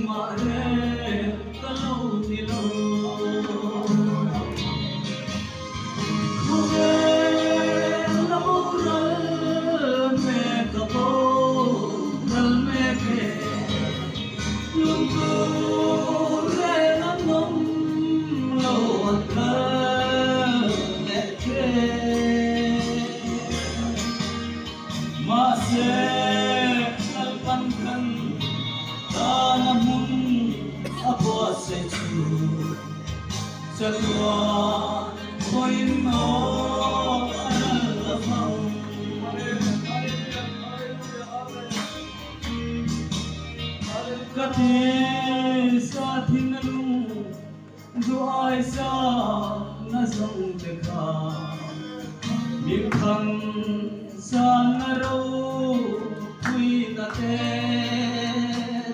mà để có lâu thì lâu không về lâu rồi mẹ có bố thân mẹ kể luôn cố lên nắng nóng lâu thơ mẹ kể mà sẽ kalpan kan tanamun apo se chu salwa koino alam kati sa thinalu duai sa na zong dekha min khang sa na ro quy na te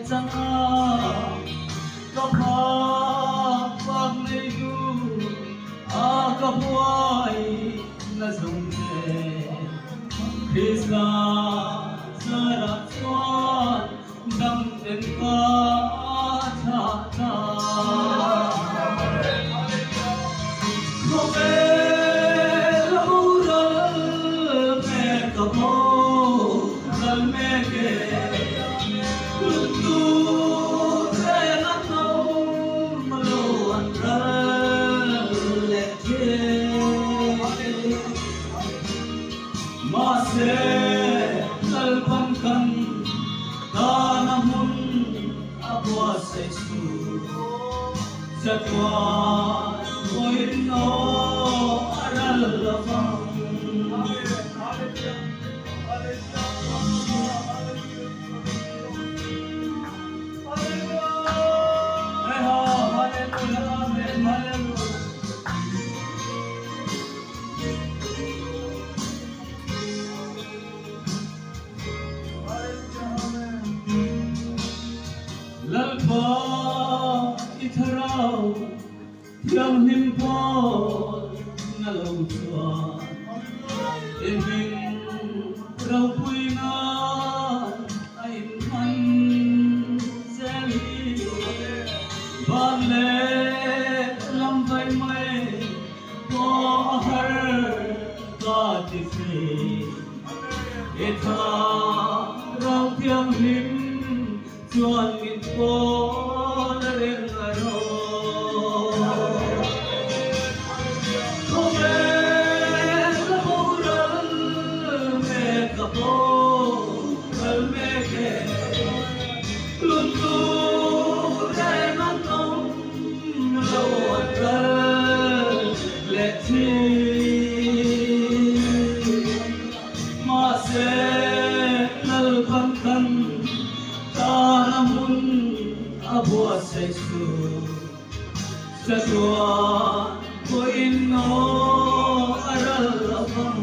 changa ka pha pak nei du a ka puai na zong te krishna sara swan dam den ka cha cha Masih kalpankan tanamun abwa sesu satwa koino aral lafang lalpa itharau thiam him po na lo chuan em rau pui na ai man zeli ban le lam vai mai po har ka ti fi etha rau thiam him chuan min po na ren aro không em là bố rơi mẹ cả bố rơi mẹ kể luôn tu để mắt ông lâu rơi lệ chi mà sẽ lal khăn khăn tanamun abwa sesu satwa koino aral lafang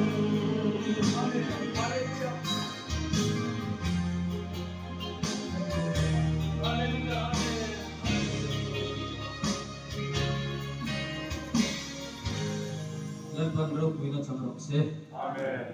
lalpan rau puina changrok se amen.